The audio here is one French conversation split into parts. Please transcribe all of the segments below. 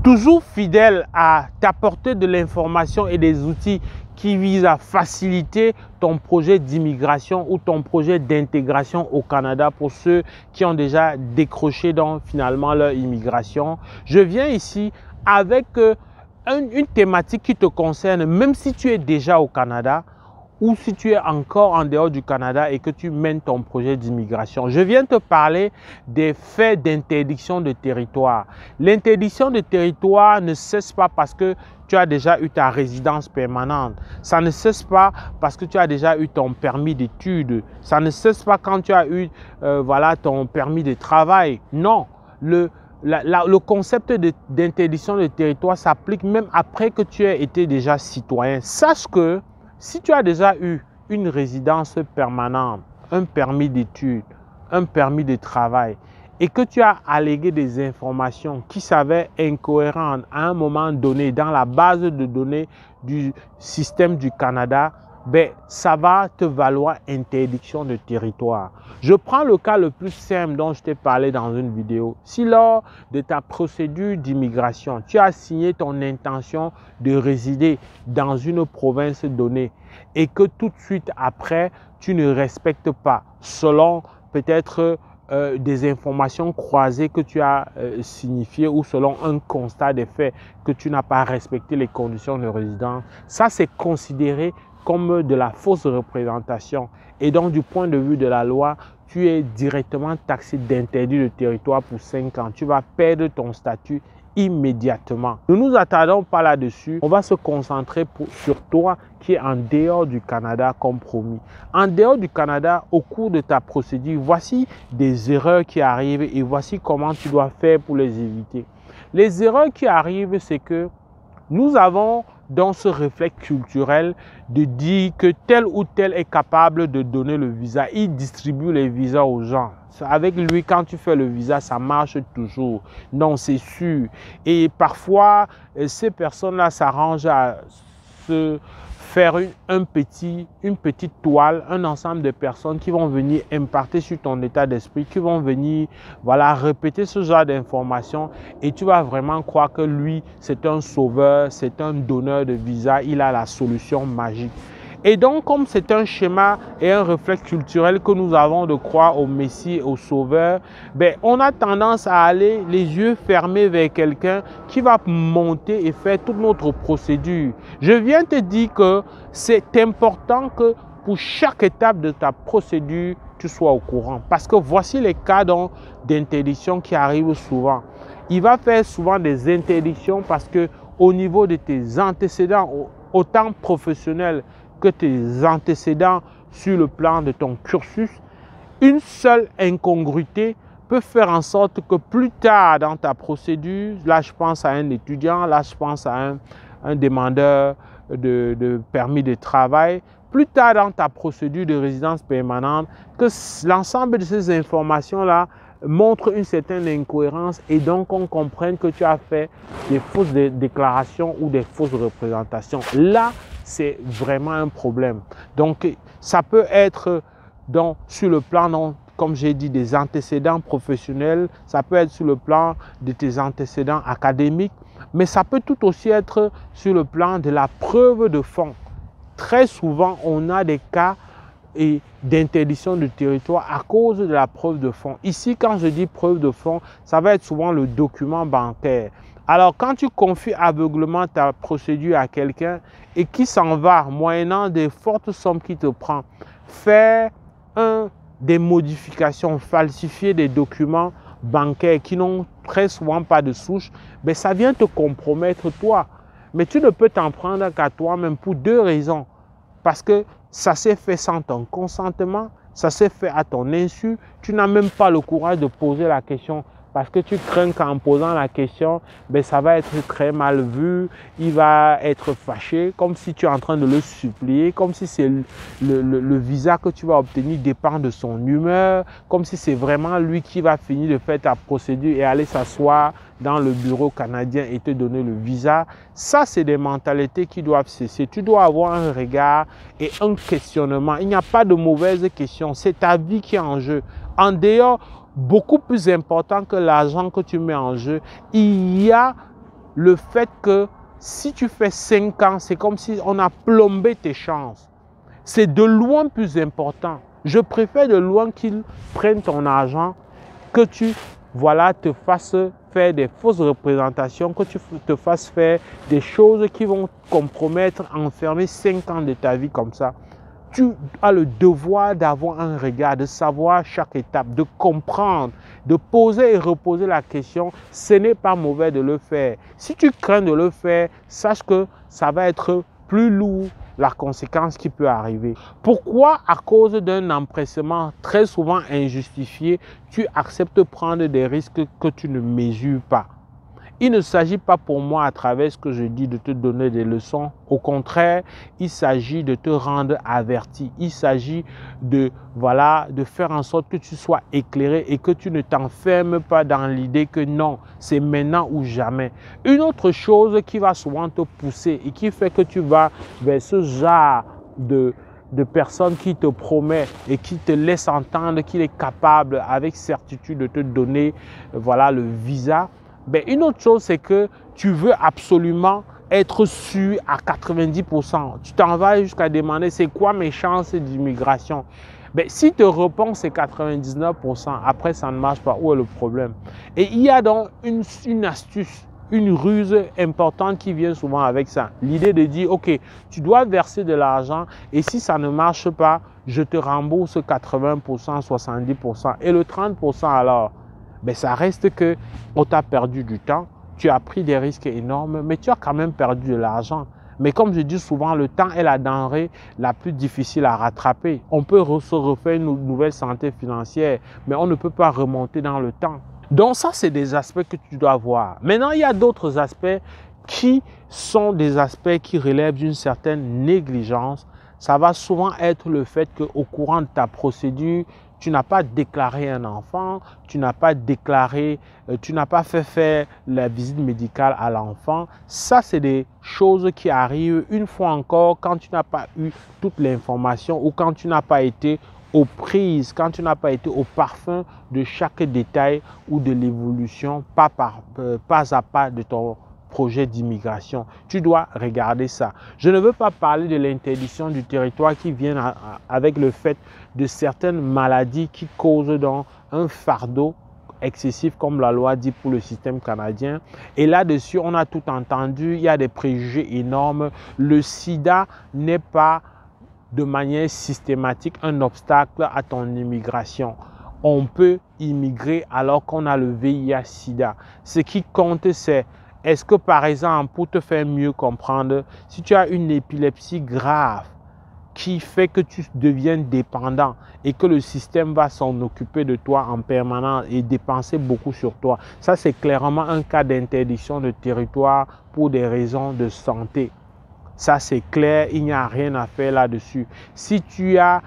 toujours fidèle à t'apporter de l'information et des outils qui visent à faciliter ton projet d'immigration ou ton projet d'intégration au Canada pour ceux qui ont déjà décroché donc finalement leur immigration. Je viens ici avec une thématique qui te concerne, même si tu es déjà au Canada ou si tu es encore en dehors du Canada et que tu mènes ton projet d'immigration. Je viens te parler des faits d'interdiction de territoire. L'interdiction de territoire ne cesse pas parce que tu as déjà eu ta résidence permanente. Ça ne cesse pas parce que tu as déjà eu ton permis d'études. Ça ne cesse pas quand tu as eu ton permis de travail. Non, le concept d'interdiction de territoire s'applique même après que tu aies été déjà citoyen. Sache que si tu as déjà eu une résidence permanente, un permis d'études, un permis de travail et que tu as allégué des informations qui s'avèrent incohérentes à un moment donné dans la base de données du système du Canada, ça va te valoir interdiction de territoire. Je prends le cas le plus simple dont je t'ai parlé dans une vidéo. Si lors de ta procédure d'immigration, tu as signé ton intention de résider dans une province donnée et que tout de suite après, tu ne respectes pas, selon peut-être des informations croisées que tu as signifiées ou selon un constat des faits que tu n'as pas respecté les conditions de résidence, ça c'est considéré comme de la fausse représentation. Et donc, du point de vue de la loi, tu es directement taxé d'interdit de territoire pour 5 ans. Tu vas perdre ton statut immédiatement. Ne nous attardons pas là-dessus. On va se concentrer sur toi qui est en dehors du Canada comme promis. En dehors du Canada, au cours de ta procédure, voici des erreurs qui arrivent et voici comment tu dois faire pour les éviter. Les erreurs qui arrivent, c'est que nous avons dans ce réflexe culturel de dire que tel ou tel est capable de donner le visa. Il distribue les visas aux gens. Avec lui, quand tu fais le visa, ça marche toujours. Non, c'est sûr. Et parfois, ces personnes-là s'arrangent à se faire une petite toile, un ensemble de personnes qui vont venir imparter sur ton état d'esprit, qui vont venir répéter ce genre d'informations et tu vas vraiment croire que lui, c'est un sauveur, c'est un donneur de visa, il a la solution magique. Et donc, comme c'est un schéma et un réflexe culturel que nous avons de croire au Messie, au Sauveur, on a tendance à aller les yeux fermés vers quelqu'un qui va monter et faire toute notre procédure. Je viens te dire que c'est important que pour chaque étape de ta procédure, tu sois au courant. Parce que voici les cas d'interdiction qui arrivent souvent. Il va faire souvent des interdictions parce que au niveau de tes antécédents, autant professionnels que tes antécédents sur le plan de ton cursus, une seule incongruité peut faire en sorte que plus tard dans ta procédure, là je pense à un étudiant, là je pense à un demandeur de permis de travail, plus tard dans ta procédure de résidence permanente, que l'ensemble de ces informations-là montre une certaine incohérence et donc on comprenne que tu as fait des fausses déclarations ou des fausses représentations. Là, c'est vraiment un problème. Donc, ça peut être sur le plan, comme j'ai dit, des antécédents professionnels, ça peut être sur le plan de tes antécédents académiques, mais ça peut tout aussi être sur le plan de la preuve de fond. Très souvent, on a des cas d'interdiction de territoire à cause de la preuve de fond. Ici, quand je dis preuve de fond, ça va être souvent le document bancaire. Alors, quand tu confies aveuglement ta procédure à quelqu'un et qui s'en va, moyennant des fortes sommes qu'il te prend, faire des modifications, falsifier des documents bancaires qui n'ont très souvent pas de souche, ça vient te compromettre toi. Mais tu ne peux t'en prendre qu'à toi-même pour deux raisons. Parce que ça s'est fait sans ton consentement, ça s'est fait à ton insu, tu n'as même pas le courage de poser la question parce que tu crains qu'en posant la question, ça va être très mal vu, il va être fâché, comme si tu es en train de le supplier, comme si c'est le visa que tu vas obtenir dépend de son humeur, comme si c'est vraiment lui qui va finir de faire ta procédure et aller s'asseoir dans le bureau canadien et te donner le visa. Ça, c'est des mentalités qui doivent cesser. Tu dois avoir un regard et un questionnement. Il n'y a pas de mauvaise question. C'est ta vie qui est en jeu. En dehors, beaucoup plus important que l'argent que tu mets en jeu, il y a le fait que si tu fais 5 ans, c'est comme si on a plombé tes chances. C'est de loin plus important. Je préfère de loin qu'ils prennent ton argent que tu te fasses faire des fausses représentations, que tu te fasses faire des choses qui vont compromettre, enfermer 5 ans de ta vie comme ça. Tu as le devoir d'avoir un regard, de savoir chaque étape, de comprendre, de poser et reposer la question. Ce n'est pas mauvais de le faire. Si tu crains de le faire, sache que ça va être plus lourd, la conséquence qui peut arriver. Pourquoi? À cause d'un empressement très souvent injustifié, tu acceptes de prendre des risques que tu ne mesures pas. Il ne s'agit pas pour moi, à travers ce que je dis, de te donner des leçons. Au contraire, il s'agit de te rendre averti. Il s'agit de faire en sorte que tu sois éclairé et que tu ne t'enfermes pas dans l'idée que non, c'est maintenant ou jamais. Une autre chose qui va souvent te pousser et qui fait que tu vas vers ce genre de personnes qui te promet et qui te laisse entendre qu'il est capable avec certitude de te donner le visa. Une autre chose, c'est que tu veux absolument être sûr à 90%. Tu t'en vas jusqu'à demander c'est quoi mes chances d'immigration. Si te réponds c'est 99%, après ça ne marche pas, où est le problème? Et il y a donc une astuce, une ruse importante qui vient souvent avec ça. L'idée de dire, ok, tu dois verser de l'argent et si ça ne marche pas, je te rembourse 80%, 70%. Et le 30% alors? Ça reste que on t'a perdu du temps, tu as pris des risques énormes, mais tu as quand même perdu de l'argent. Mais comme je dis souvent, le temps est la denrée la plus difficile à rattraper. On peut se refaire une nouvelle santé financière, mais on ne peut pas remonter dans le temps. Donc ça, c'est des aspects que tu dois voir. Maintenant, il y a d'autres aspects qui sont des aspects qui relèvent d'une certaine négligence. Ça va souvent être le fait qu'au courant de ta procédure, tu n'as pas déclaré un enfant, tu n'as pas fait faire la visite médicale à l'enfant. Ça, c'est des choses qui arrivent une fois encore quand tu n'as pas eu toute l'information ou quand tu n'as pas été aux prises, quand tu n'as pas été au parfum de chaque détail ou de l'évolution pas à pas de ton projet d'immigration. Tu dois regarder ça. Je ne veux pas parler de l'interdiction du territoire qui vient avec le fait de certaines maladies qui causent donc un fardeau excessif comme la loi dit pour le système canadien. Et là-dessus, on a tout entendu, il y a des préjugés énormes. Le sida n'est pas de manière systématique un obstacle à ton immigration. On peut immigrer alors qu'on a le VIH-Sida. Ce qui compte, c'est est-ce que, par exemple, pour te faire mieux comprendre, si tu as une épilepsie grave qui fait que tu deviens dépendant et que le système va s'en occuper de toi en permanence et dépenser beaucoup sur toi, ça c'est clairement un cas d'interdiction de territoire pour des raisons de santé. Ça c'est clair, il n'y a rien à faire là-dessus. Si tu as,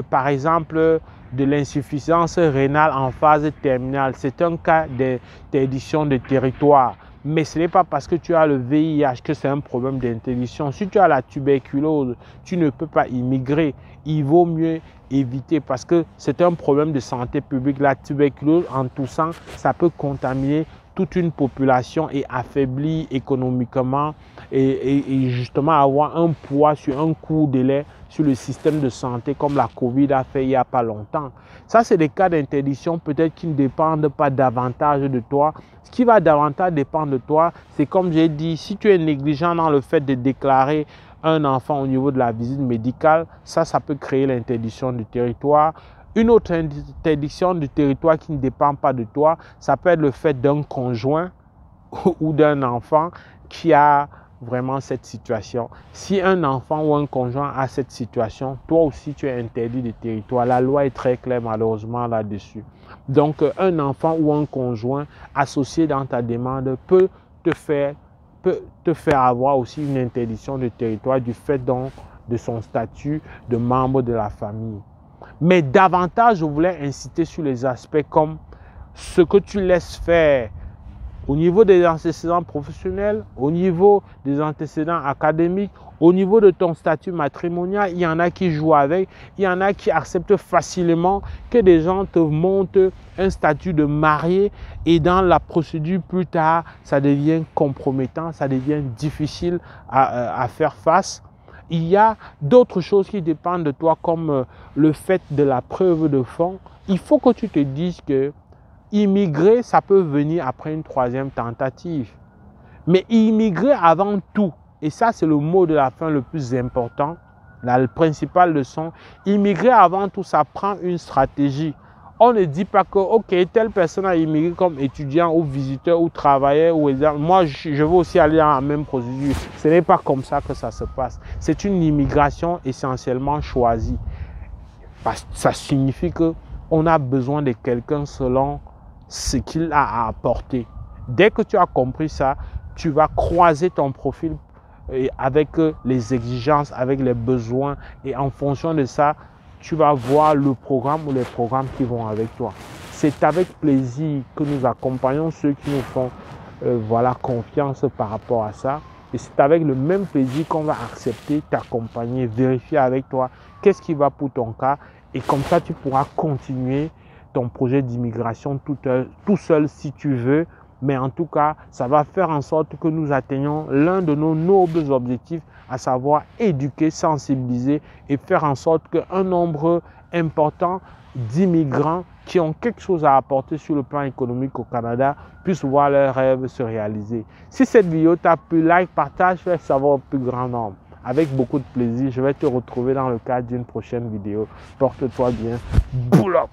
par exemple, de l'insuffisance rénale en phase terminale, c'est un cas d'interdiction de territoire. Mais ce n'est pas parce que tu as le VIH que c'est un problème d'interdiction. Si tu as la tuberculose, tu ne peux pas immigrer. Il vaut mieux éviter parce que c'est un problème de santé publique. La tuberculose, en toussant, ça peut contaminer toute une population et affaiblir économiquement et justement avoir un poids sur un court délai sur le système de santé comme la COVID a fait il n'y a pas longtemps. Ça, c'est des cas d'interdiction peut-être qui ne dépendent pas davantage de toi. Ce qui va davantage dépendre de toi, c'est comme j'ai dit, si tu es négligent dans le fait de déclarer un enfant au niveau de la visite médicale, ça peut créer l'interdiction du territoire. Une autre interdiction du territoire qui ne dépend pas de toi, ça peut être le fait d'un conjoint ou d'un enfant qui a vraiment cette situation. Si un enfant ou un conjoint a cette situation, toi aussi tu es interdit de territoire. La loi est très claire malheureusement là-dessus. Donc un enfant ou un conjoint associé dans ta demande peut te faire avoir aussi une interdiction de territoire du fait donc de son statut de membre de la famille. Mais davantage, je voulais inciter sur les aspects comme ce que tu laisses faire au niveau des antécédents professionnels, au niveau des antécédents académiques, au niveau de ton statut matrimonial. Il y en a qui jouent avec, il y en a qui acceptent facilement que des gens te montrent un statut de marié et dans la procédure plus tard, ça devient compromettant, ça devient difficile à faire face. Il y a d'autres choses qui dépendent de toi comme le fait de la preuve de fond. Il faut que tu te dises que immigrer, ça peut venir après une troisième tentative. Mais immigrer avant tout, et ça c'est le mot de la fin le plus important, la principale leçon, immigrer avant tout, ça prend une stratégie. On ne dit pas que, ok, telle personne a immigré comme étudiant ou visiteur ou travailleur ou exemple. Moi, je veux aussi aller dans la même procédure. Ce n'est pas comme ça que ça se passe. C'est une immigration essentiellement choisie. Parce que ça signifie qu'on a besoin de quelqu'un selon ce qu'il a à apporter. Dès que tu as compris ça, tu vas croiser ton profil avec les exigences, avec les besoins et en fonction de ça, tu vas voir le programme ou les programmes qui vont avec toi. C'est avec plaisir que nous accompagnons ceux qui nous font confiance par rapport à ça. Et c'est avec le même plaisir qu'on va accepter, t'accompagner, vérifier avec toi qu'est-ce qui va pour ton cas. Et comme ça, tu pourras continuer ton projet d'immigration tout seul si tu veux. Mais en tout cas, ça va faire en sorte que nous atteignions l'un de nos nobles objectifs, à savoir éduquer, sensibiliser et faire en sorte qu'un nombre important d'immigrants qui ont quelque chose à apporter sur le plan économique au Canada puissent voir leurs rêves se réaliser. Si cette vidéo t'a plu, like, partage, fais savoir au plus grand nombre. Avec beaucoup de plaisir, je vais te retrouver dans le cadre d'une prochaine vidéo. Porte-toi bien. Boulot!